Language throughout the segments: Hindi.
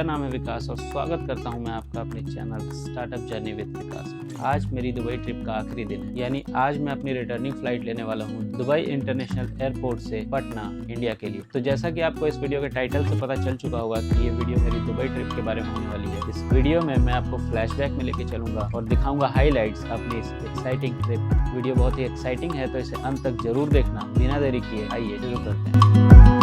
मेरा नाम है विकास और स्वागत करता हूं मैं आपका अपने चैनल स्टार्टअप जर्नी विद विकास। आज मेरी दुबई ट्रिप का आखिरी दिन है, यानी आज मैं अपनी रिटर्निंग फ्लाइट लेने वाला हूं दुबई इंटरनेशनल एयरपोर्ट से पटना, इंडिया के लिए। तो जैसा कि आपको इस वीडियो के टाइटल से पता चल चुका होगा कि ये वीडियो मेरी दुबई ट्रिप के बारे में होने वाली है। इस वीडियो में मैं आपको फ्लैशबैक में लेके चलूंगा और दिखाऊंगा हाईलाइट्स अपनी इस एक्साइटिंग ट्रिप। वीडियो बहुत ही एक्साइटिंग है, तो इसे अंत तक जरूर देखना। बिना देरी किए आइए शुरू करते हैं।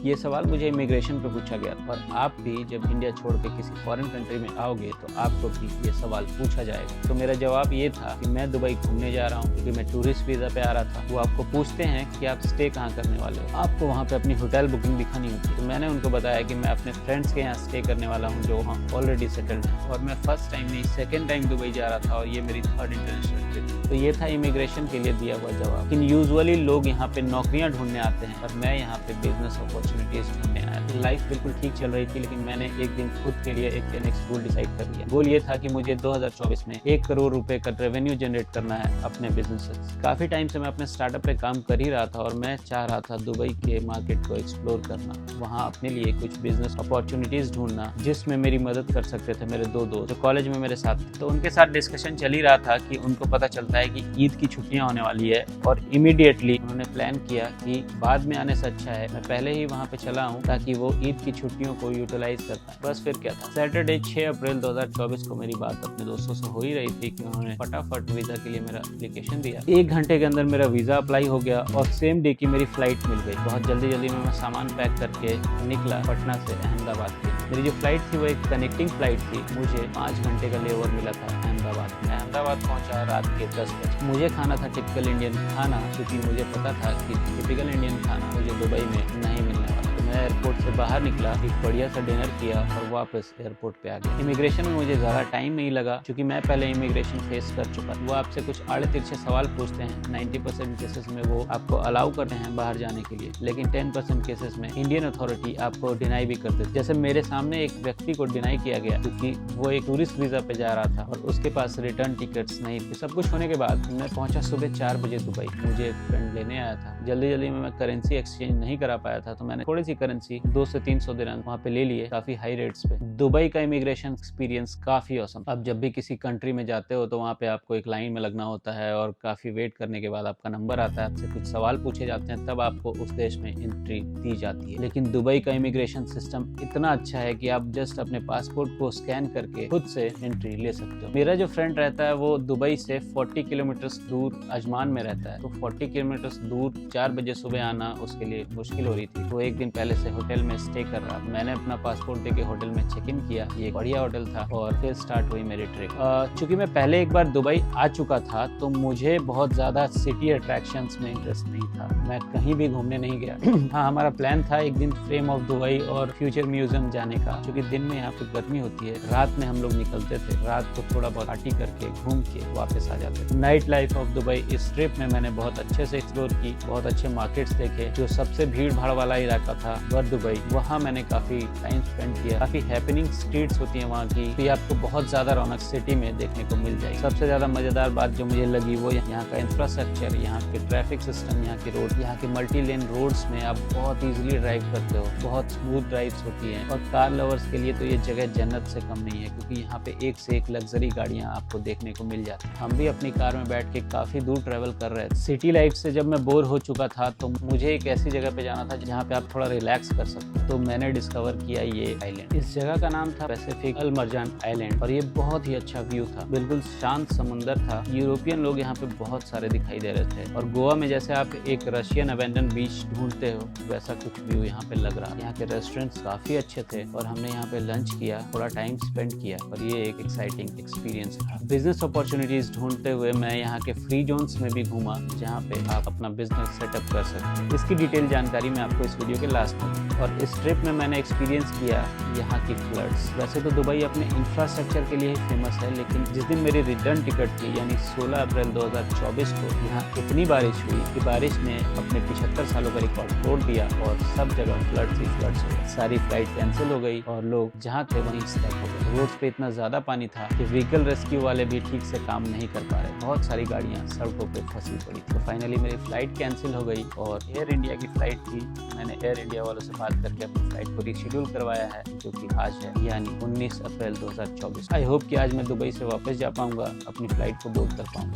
ये सवाल मुझे इमिग्रेशन पे पूछा गया और आप भी जब इंडिया छोड़ के किसी फॉरेन कंट्री में आओगे तो आपको भी ये सवाल पूछा जाएगा। तो मेरा जवाब ये था कि मैं दुबई घूमने जा रहा हूँ, क्योंकि मैं टूरिस्ट वीज़ा पे आ रहा था। वो आपको पूछते हैं कि आप स्टे कहाँ करने वाले हो, आपको वहाँ पे अपनी होटल बुकिंग दिखानी होती है। तो मैंने उनको बताया कि मैं अपने फ्रेंड्स के यहाँ स्टे करने वाला हूँ जो वहाँ ऑलरेडी सेटल्ड है, और मैं फर्स्ट टाइम नहीं सेकेंड टाइम दुबई जा रहा था और ये मेरी थर्ड इंटरनेशनल ट्रिप। तो ये था इमिग्रेशन के लिए दिया हुआ जवाब। लेकिन यूजुअली लोग यहाँ पे नौकरियाँ ढूंढने आते हैं और मैं यहाँ पे बिजनेस अपॉर्चुनिटीज ढूंढने आया। लाइफ बिल्कुल ठीक चल रही थी, लेकिन मैंने एक दिन खुद के लिए एक नेक्स्ट गोल डिसाइड कर लिया। गोल ये था कि मुझे 2024 में 1 करोड़ रुपए का रेवेन्यू जनरेट करना है अपने बिजनेस से। काफी टाइम से मैं अपने स्टार्टअप पे काम कर ही रहा था और मैं चाह रहा था दुबई के मार्केट को एक्सप्लोर करना, वहाँ अपने लिए कुछ बिजनेस अपॉर्चुनिटीज ढूंढना जिसमें मेरी मदद कर सकते थे मेरे 2 दोस्त जो कॉलेज में मेरे साथ थे। तो उनके साथ डिस्कशन चल ही रहा था कि उनको पता चलता है कि ईद की छुट्टियां होने वाली है, और इमीडिएटली उन्होंने प्लान किया कि बाद में आने से अच्छा है मैं पहले ही वहाँ पे चला हूँ ताकि वो ईद की छुट्टियों को यूटिलाइज कर पाए। बस फिर क्या था, सैटरडे 6 अप्रैल 2024 को मेरी बात अपने दोस्तों से हो ही रही थी कि उन्होंने फटाफट वीजा के लिए मेरा एप्लीकेशन दिया। 1 घंटे के अंदर मेरा वीजा अप्लाई हो गया और सेम डे की मेरी फ्लाइट मिल गई। बहुत जल्दी में मैं सामान पैक करके निकला पटना से अहमदाबाद के। मेरी जो फ्लाइट थी वो एक कनेक्टिंग फ्लाइट थी। मुझे 5 घंटे का लेओवर मिला था अहमदाबाद। मैं अहमदाबाद पहुंचा रात के 10 बजे। मुझे खाना था टिपिकल इंडियन खाना, क्योंकि मुझे पता था कि टिपिकल इंडियन खाना मुझे दुबई में नहीं मिलने वाला। तो मैं एयरपोर्ट से बाहर निकला, एक बढ़िया सा डिनर किया और वापस एयरपोर्ट पे आ गया। इमिग्रेशन में मुझे ज़्यादा टाइम नहीं लगा, क्योंकि मैं पहले इमिग्रेशन फेस कर चुका। वो आपसे कुछ आड़े तिरछे सवाल पूछते हैं। 90% केसेस में वो आपको अलाउ करते हैं बाहर जाने के लिए, लेकिन 10% केसेस में इंडियन अथॉरिटी आपको डिनाई भी कर देती है। जैसे मेरे सामने एक व्यक्ति को डिनाई किया गया क्योंकि वो एक टूरिस्ट वीज़ा पे जा रहा था और उसके पास रिटर्न टिकट्स नहीं थे। सब कुछ होने के बाद मैं पहुंचा सुबह 4 बजे दुबई। मुझे एक फ्रेंड लेने आया था। जल्दी में मैं करेंसी एक्सचेंज नहीं करा पाया था, तो मैंने थोड़ी सी करेंसी 200 से 300 दिरहम वहाँ पे ले लिए, काफी हाई रेट्स पे। दुबई का इमिग्रेशन एक्सपीरियंस काफी औसम। अब जब भी किसी कंट्री में जाते हो तो वहाँ पे आपको एक लाइन में लगना होता है और काफी वेट करने के बाद आपका नंबर आता है, आपसे कुछ सवाल पूछे जाते हैं, तब आपको उस देश में एंट्री दी जाती है। लेकिन दुबई का इमिग्रेशन सिस्टम इतना अच्छा है कि आप जस्ट अपने पासपोर्ट को स्कैन करके खुद से एंट्री ले सकते हो। मेरा जो फ्रेंड रहता है वो दुबई से 40 किलोमीटर दूर अजमान में रहता है, तो 40 किलोमीटर दूर 4 बजे सुबह आना उसके लिए मुश्किल हो रही थी। वो एक दिन पहले से होटल में स्टे कर रहा था। मैंने अपना पासपोर्ट देके होटल में चेक इन किया। ये एक बढ़िया होटल था और फिर स्टार्ट हुई मेरी ट्रिप। चूंकि मैं पहले एक बार दुबई आ चुका था तो मुझे बहुत ज्यादा सिटी अट्रैक्शंस में इंटरेस्ट नहीं था। मैं कहीं भी घूमने नहीं गया। हाँ, हमारा प्लान था एक दिन फ्रेम ऑफ दुबई और फ्यूचर म्यूजियम जाने का, क्योंकि दिन में यहाँ पे गर्मी होती है, रात में हम लोग निकलते थे। रात को थोड़ा बहुत पार्टी करके घूम के वापस आ जाते थे। नाइट लाइफ ऑफ दुबई इस ट्रिप में मैंने बहुत अच्छे से एक्सप्लोर की, बहुत अच्छे मार्केट्स देखे। जो सबसे भीड़ भाड़ वाला इलाका था वर दुबई, वहाँ मैंने काफी टाइम स्पेंड किया। काफी हैपनिंग स्ट्रीट्स होती हैं वहाँ की, तो आपको बहुत ज्यादा रौनक सिटी में देखने को मिल जाएगी। सबसे ज्यादा मजेदार बात जो मुझे लगी वो यहाँ का इंफ्रास्ट्रक्चर, यहाँ के ट्रैफिक सिस्टम, यहाँ की रोड, यहाँ के मल्टी लेन रोड्स में आप बहुत इजीली ड्राइव करते हो। बहुत स्मूथ ड्राइव्स होती हैं और कार लवर्स के लिए तो ये जगह जन्नत से कम नहीं है, क्योंकि यहाँ पे एक से एक लग्जरी गाड़ियाँ आपको देखने को मिल जाती हैं। हम भी अपनी कार में बैठ के काफी दूर ट्रेवल कर रहे थे। सिटी लाइफ से जब मैं बोर हो चुका था तो मुझे एक ऐसी जगह पे जाना था जहाँ पे आप थोड़ा रिलैक्स कर सकते। तो मैंने डिस्कवर किया ये आइलैंड। इस जगह का नाम था पैसिफिक अल मरजान आइलैंड और ये बहुत ही अच्छा व्यू था। बिल्कुल शांत समुंदर था। यूरोपियन लोग यहाँ पे बहुत सारे दिखाई दे रहे थे और गोवा में जैसे आप एक रशियन अबेंडन बीच ढूंढते हो, वैसा कुछ व्यू यहाँ पे लग रहा। यहाँ के रेस्टोरेंट्स काफी अच्छे थे और हमने यहाँ पे लंच किया, थोड़ा टाइम स्पेंड किया और ये एक एक्साइटिंग एक्सपीरियंस था। बिजनेस अपॉर्चुनिटीज ढूंढते हुए मैं यहाँ के फ्री जोन्स में भी घूमा, जहाँ पे आप अपना बिजनेस सेटअप कर सकते हैं। इसकी डिटेल जानकारी मैं आपको इस वीडियो के लास्ट में। और इस ट्रिप में मैंने एक्सपीरियंस किया यहाँ की फ्लड्स। वैसे तो दुबई अपने इंफ्रास्ट्रक्चर के लिए ही फेमस है, लेकिन जिस दिन मेरी रिटर्न टिकट थी यानी 16 अप्रैल 2024 को यहाँ इतनी बारिश हुई कि बारिश ने अपने 75 सालों का रिकॉर्ड तोड़ दिया और सब जगह फ्लड्स ही फ्लड्स हो गए। सारी फ्लाइट कैंसिल हो गई और लोग जहाँ थे वहीं स्टक हो गए। रोड पे इतना ज्यादा पानी था कि व्हीकल रेस्क्यू वाले भी ठीक से काम नहीं कर पा रहे। बहुत सारी गाड़ियाँ सड़कों पे फंसी पड़ी। तो फाइनली मेरी फ्लाइट कैंसिल हो गई और एयर इंडिया की फ्लाइट थी। मैंने एयर इंडिया वालों से बात करके अपनी फ्लाइट को रीशेड्यूल करवाया है, जो कि आज है यानी 19 अप्रैल 2024। आई होप कि आज मैं दुबई से वापस जा पाऊंगा, अपनी फ्लाइट को बोर्ड कर पाऊंगा।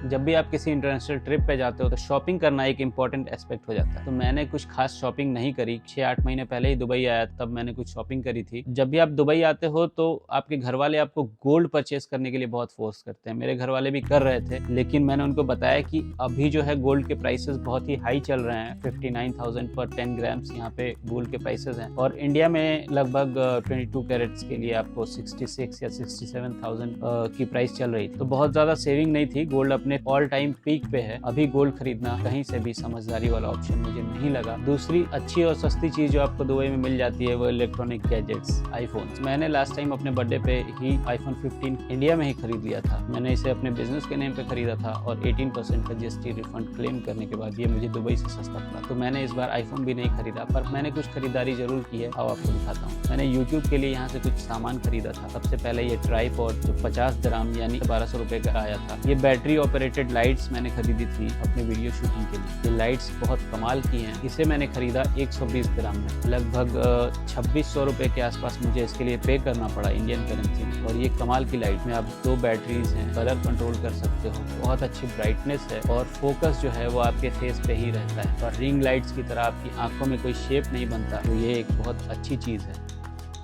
जब भी आप किसी इंटरनेशनल ट्रिप पे जाते हो तो शॉपिंग करना एक इंपॉर्टेंट एस्पेक्ट हो जाता है। तो मैंने कुछ खास शॉपिंग नहीं करी, 6-8 महीने पहले ही दुबई आया तब मैंने कुछ शॉपिंग करी थी। जब भी आप दुबई आते हो तो आपके घर वाले आपको गोल्ड परचेस करने के लिए बहुत फोर्स करते हैं। मेरे घर वाले भी कर रहे थे, लेकिन मैंने उनको बताया कि अभी जो है गोल्ड के प्राइसेस बहुत ही हाई चल रहे हैं। 59,000 पर 10 ग्राम्स यहाँ पे गोल्ड के प्राइसेस हैं, और इंडिया में लगभग 22 कैरेट्स के लिए आपको 66 या 67,000 की प्राइस चल रही थी। तो बहुत ज्यादा सेविंग नहीं थी, गोल्ड अपने ऑल टाइम पीक पे है। अभी गोल्ड खरीदना कहीं से भी समझदारी वाला ऑप्शन मुझे नहीं लगा। दूसरी अच्छी और सस्ती चीज जो आपको दुबई में मिल जाती है वो इलेक्ट्रॉनिक गैजेट्स, आईफोन। मैंने लास्ट टाइम अपने बर्थडे पे ही आईफोन 15 इंडिया में ही खरीद लिया था। मैंने इसे अपने बिजनेस के नेम पे खरीदा था और 18% का GST रिफंड क्लेम करने के बाद ये मुझे दुबई से सस्ता पड़ा। तो मैंने इस बार आईफोन भी नहीं खरीदा, पर मैंने कुछ खरीदारी जरूर की है। अब आपको दिखाता हूँ। मैंने यूट्यूब के लिए यहाँ से कुछ सामान खरीदा था। सबसे पहले ये ट्राइपॉड जो 50 दिरहम यानी 1200 रुपए का आया था। ये बैटरी ऑपरेटेड लाइट्स मैंने खरीदी थी अपने वीडियो शूटिंग के लिए। ये लाइट्स बहुत कमाल की हैं। इसे मैंने खरीदा 120 दिरहम में, लगभग 2600 रुपए के आसपास मुझे इसके लिए पे करना पड़ा इंडियन करेंसी में। और ये कमाल की लाइट में आप 2 बैटरीज हैं, कलर कंट्रोल कर सकते हो, बहुत अच्छी ब्राइटनेस है और फोकस जो है वो आपके फेस पे ही रहता है और रिंग लाइट्स की तरह आपकी आंखों में कोई शेप नहीं बनता। तो ये एक बहुत अच्छी चीज़ है।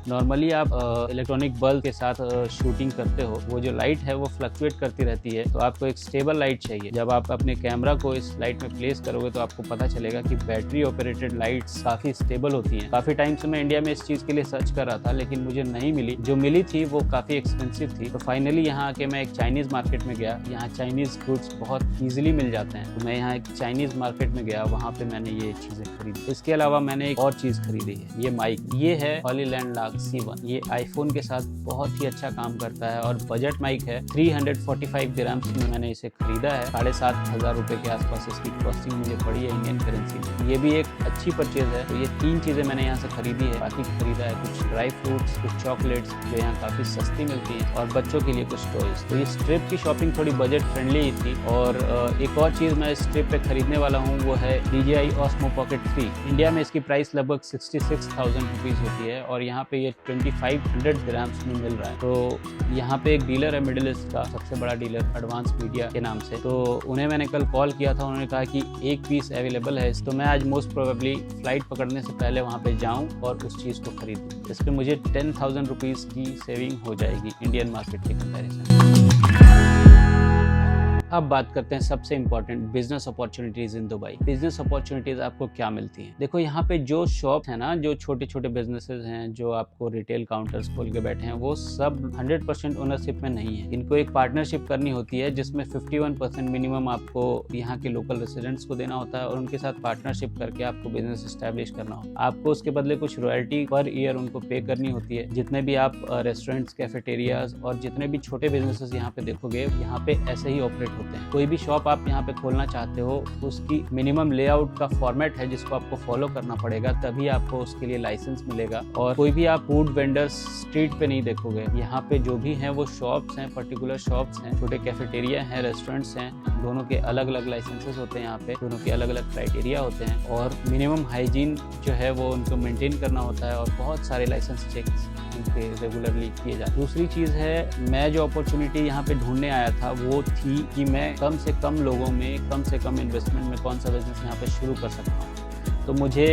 नॉर्मली आप इलेक्ट्रॉनिक बल्ब के साथ शूटिंग करते हो, वो जो लाइट है वो फ्लक्चुएट करती रहती है, तो आपको एक स्टेबल लाइट चाहिए। जब आप अपने कैमरा को इस लाइट में प्लेस करोगे तो आपको पता चलेगा कि बैटरी ऑपरेटेड लाइट्स काफ़ी स्टेबल होती हैं। काफ़ी टाइम से मैं इंडिया में इस चीज़ के लिए सर्च कर रहा था, लेकिन मुझे नहीं मिली। जो मिली थी वो काफ़ी एक्सपेंसिव थी। तो फाइनली यहाँ आके मैं एक चाइनीज़ मार्केट में गया। यहाँ चाइनीज़ गुड्स बहुत ईजिली मिल जाते हैं, तो मैं यहाँ एक चाइनीज़ मार्केट में गया, वहाँ पर मैंने ये चीज़ें खरीदी। इसके अलावा मैंने एक और चीज़ खरीदी है, ये माइक। ये है हॉलीलैंड लाग C1। ये आईफोन के साथ बहुत ही अच्छा काम करता है और बजट माइक है। 345 दिरहम्स में मैंने इसे खरीदा है। 7,500 रुपए के आसपास इसकी कॉस्टिंग मुझे पड़ी है इंडियन करेंसी में। ये भी एक अच्छी परचेज है। तो ये 3 चीज़ें मैंने यहाँ से खरीदी है। बाकी खरीदा है कुछ ड्राई फ्रूट्स, कुछ चॉकलेट्स जो यहाँ काफ़ी सस्ती मिलती है, और बच्चों के लिए कुछ टॉयज। तो इस ट्रिप की शॉपिंग थोड़ी बजट फ्रेंडली ही थी। और एक और चीज़ मैं इस ट्रिप पे खरीदने वाला हूँ, वो है DJI Osmo Pocket 3। इंडिया में इसकी प्राइस लगभग 66,000 रुपीज़ होती है और यहाँ पे ये 2500 दिरहम्स में मिल रहा है। तो यहाँ पे एक डीलर है मिडिल ईस्ट का, सबसे बड़ा डीलर, एडवांस मीडिया के नाम से। तो उन्हें मैंने कल कॉल किया था, उन्होंने कहा कि एक पीस अवेलेबल है। तो मैं आज मोस्ट प्रोबेबली फ्लाइट पकड़ने से पहले वहाँ पे जाऊँ और उस चीज़ को खरीदूँ। इस पर मुझे 10,000 रुपीज़ की सेविंग हो जाएगी इंडियन मार्केट के कंपेरिजन। अब बात करते हैं सबसे important, business opportunities in Dubai. Business opportunities आपको क्या मिलती हैं? देखो, यहाँ पे जो शॉप है ना, जो छोटे छोटे बिजनेसेस हैं, जो आपको रिटेल काउंटर्स खोल के बैठे हैं, वो सब 100% ओनरशिप में नहीं है। इनको एक पार्टनरशिप करनी होती है जिसमें 51% मिनिमम आपको यहाँ के लोकल रेसिडेंट्स को देना होता है और उनके साथ पार्टनरशिप करके आपको बिजनेस एस्टेब्लिश करना होता है। आपको उसके बदले कुछ रॉयल्टी पर ईयर उनको पे करनी होती है। जितने भी आप रेस्टोरेंट्स, कैफेटेरियाज और जितने भी छोटे बिजनेसेस यहाँ पे देखोगे, यहाँ पे ऐसे ही ऑपरेट होते हैं। कोई भी शॉप आप यहाँ पे खोलना चाहते हो, उसकी मिनिमम लेआउट का फॉर्मेट है जिसको आपको फॉलो करना पड़ेगा, तभी आपको उसके लिए लाइसेंस मिलेगा। और कोई भी आप फूड वेंडर्स स्ट्रीट पे नहीं देखोगे। यहाँ पे जो भी हैं वो शॉप्स हैं, पर्टिकुलर शॉप्स हैं, छोटे कैफेटेरिया हैं, रेस्टोरेंट्स हैं। दोनों के अलग अलग लाइसेंसेस होते हैं यहाँ पे, दोनों के अलग अलग क्राइटेरिया होते हैं और मिनिमम हाइजीन जो है वो उनको मेंटेन करना होता है और बहुत सारे लाइसेंस चेक्स उनके रेगुलरली किए जाते हैं। दूसरी चीज़ है, मैं जो अपॉर्चुनिटी यहाँ पे ढूंढने आया था वो थी कि मैं कम से कम लोगों में, कम से कम इन्वेस्टमेंट में कौन सा बिजनेस यहाँ पे शुरू कर सकता हूँ। तो मुझे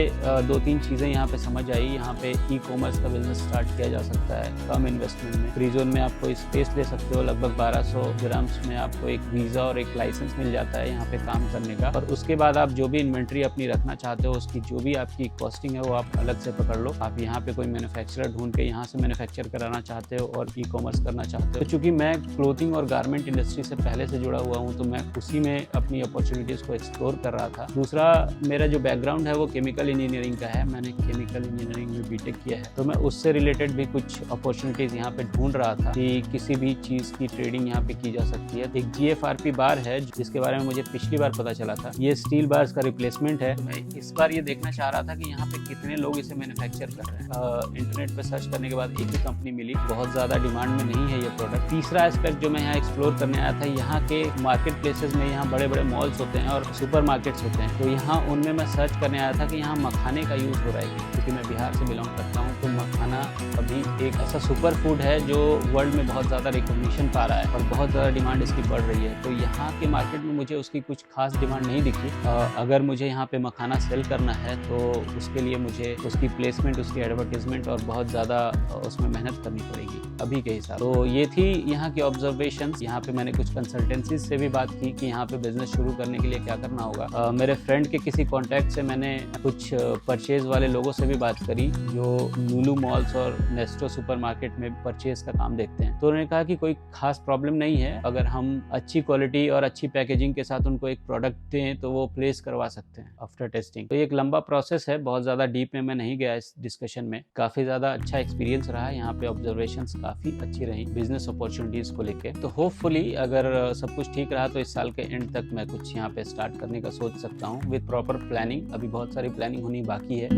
2-3 चीज़ें यहाँ पे समझ आई। यहाँ पे ई-कॉमर्स का बिजनेस स्टार्ट किया जा सकता है कम इन्वेस्टमेंट में। फ्री जोन में आपको स्पेस ले सकते हो, लगभग 1200 दिरहम्स में आपको एक वीज़ा और एक लाइसेंस मिल जाता है यहाँ पे काम करने का। और उसके बाद आप जो भी इन्वेंट्री अपनी रखना चाहते हो, उसकी जो भी आपकी कॉस्टिंग है वो आप अलग से पकड़ लो। आप यहाँ पे कोई मैन्युफैक्चरर ढूंढ के यहाँ से मैन्युफैक्चर कराना चाहते हो और ई-कॉमर्स करना चाहते हो। तो चूँकि मैं क्लोथिंग और गारमेंट इंडस्ट्री से पहले से जुड़ा हुआ हूँ, तो मैं उसी में अपनी अपॉर्चुनिटीज़ को एक्सप्लोर कर रहा था। दूसरा, मेरा जो बैकग्राउंड है वो वो केमिकल इंजीनियरिंग का है, मैंने केमिकल इंजीनियरिंग में बीटेक किया है, तो मैं उससे रिलेटेड भी कुछ अपॉर्चुनिटीज़ यहाँ पे ढूंढ रहा था कि किसी भी चीज़ की ट्रेडिंग यहाँ पे की जा सकती है। एक GFRP बार है जिसके बारे में मुझे पिछली बार पता चला था, ये स्टील बार्स का रिप्लेसमेंट है। मैं इस बार ये देखना चाह रहा था कि यहाँ पे कितने लोग इसे मैन्युफैक्चर कर रहे हैं। इंटरनेट पे सर्च करने के बाद एक ही कंपनी मिली, बहुत ज़्यादा डिमांड में नहीं है ये प्रोडक्ट। तीसरा एस्पेक्ट जो मैं यहाँ एक्सप्लोर करने आया था, यहाँ के मार्केट प्लेसेस में यहाँ बड़े बड़े मॉल्स होते हैं और सुपर मार्केट्स होते हैं, तो यहाँ उनमें मैं सर्च करने आया था कि यहाँ मखाने का यूज़ हो रहा है, क्योंकि मैं बिहार से बिलोंग करता हूँ। तो मखाना अभी एक ऐसा सुपर फूड है जो वर्ल्ड में बहुत ज़्यादा रिकॉग्निशन पा रहा है और बहुत ज़्यादा डिमांड इसकी बढ़ रही है। तो यहाँ के मार्केट में मुझे उसकी कुछ खास डिमांड नहीं दिखी। अगर मुझे यहाँ पे मखाना सेल करना है तो उसके लिए मुझे उसकी प्लेसमेंट, उसकी एडवर्टीजमेंट और बहुत ज़्यादा उसमें मेहनत करनी पड़ेगी अभी के हिसाब। तो ये थी यहाँ की ऑब्जर्वेशंस। यहाँ पे मैंने कुछ कंसल्टेंसी से भी बात की कि यहाँ पे बिजनेस शुरू करने के लिए क्या करना होगा। मेरे फ्रेंड के किसी कॉन्टैक्ट से मैंने कुछ परचेज वाले लोगों से भी बात करी जो लुलु मॉल्स और नेस्टो सुपरमार्केट में परचेज का काम देखते हैं। तो उन्होंने कहा कि कोई खास प्रॉब्लम नहीं है, अगर हम अच्छी क्वालिटी और अच्छी पैकेजिंग के साथ उनको एक प्रोडक्ट दें तो वो प्लेस करवा सकते हैं आफ्टर टेस्टिंग। तो ये एक लंबा प्रोसेस है, बहुत ज़्यादा डीप में मैं नहीं गया इस डिस्कशन में। काफ़ी ज़्यादा अच्छा एक्सपीरियंस रहा, यहाँ पे ऑब्जर्वेशंस काफ़ी अच्छी रही बिजनेस अपॉर्चुनिटीज़ को लेके। तो होपफुली अगर सब कुछ ठीक रहा तो इस साल के एंड तक मैं कुछ यहाँ पे स्टार्ट करने का सोच सकता हूँ विद प्रॉपर प्लानिंग। अभी बहुत सारी प्लानिंग होनी बाकी है।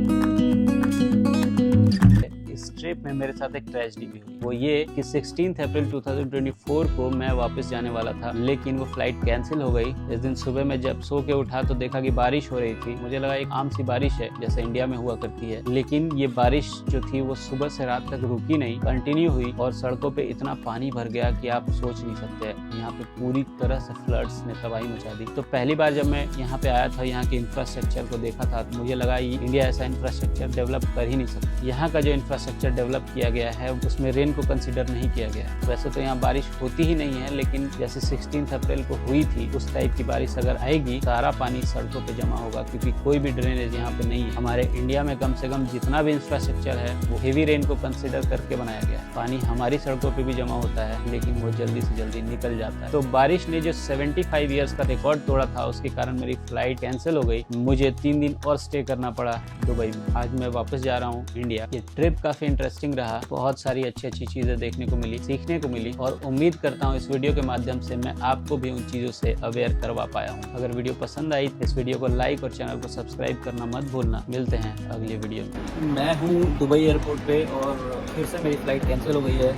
इस ट्रिप में मेरे साथ एक ट्रेजेडी भी हुई, वो ये कि 16 अप्रैल 2024 को मैं वापस जाने वाला था, लेकिन वो फ्लाइट कैंसिल हो गई। इस दिन सुबह मैं जब सो के उठा तो देखा कि बारिश हो रही थी। मुझे लगा एक आम सी बारिश है जैसे इंडिया में हुआ करती है, लेकिन ये बारिश जो थी वो सुबह से रात तक रुकी नहीं, कंटिन्यू हुई और सड़कों पे इतना पानी भर गया कि आप सोच नहीं सकते। यहाँ पे पूरी तरह से फ्लड्स ने तबाही मचा दी। तो पहली बार जब मैं यहाँ पे आया था, यहाँ के इंफ्रास्ट्रक्चर को देखा था, तो मुझे लगा इंडिया ऐसा इंफ्रास्ट्रक्चर डेवलप कर ही नहीं सकता। यहाँ का जो इंफ्रास्ट्रक्चर डेवलप किया गया है उसमें रेन को कंसीडर नहीं किया गया है। वैसे तो यहाँ बारिश होती ही नहीं है, लेकिन जैसे 16 अप्रैल को हुई थी उस टाइप की बारिश अगर आएगी, सारा पानी सड़कों पे जमा होगा, क्योंकि कोई भी ड्रेनेज यहाँ पे नहीं है। हमारे इंडिया में कम से कम जितना भी इंफ्रास्ट्रक्चर है वो हेवी रेन को कंसीडर करके बनाया गया है। पानी हमारी सड़कों पे भी जमा होता है, लेकिन वो जल्दी से जल्दी निकल जाता है। तो बारिश ने जो 75 ईयर्स का रिकॉर्ड तोड़ा था, उसके कारण मेरी फ्लाइट कैंसिल हो गई। मुझे 3 दिन और स्टे करना पड़ा दुबई में। आज मैं वापस जा रहा हूँ इंडिया। ये ट्रिप काफी इंटरेस्टिंग रहा, बहुत सारी अच्छी अच्छी चीजें देखने को मिली, सीखने को मिली, और उम्मीद करता हूँ इस वीडियो के माध्यम से मैं आपको भी उन चीजों से अवेयर करवा पाया हूँ। अगर वीडियो पसंद आई तो इस वीडियो को लाइक और चैनल को सब्सक्राइब करना मत भूलना। मिलते हैं अगले वीडियो में। मैं हूँ दुबई एयरपोर्ट पे और फिर से मेरी फ़्लाइट कैंसिल हो गई है,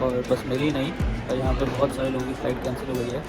और बस मेरी नहीं, और यहाँ पे बहुत सारे लोगों की फ़्लाइट कैंसिल हो गई है।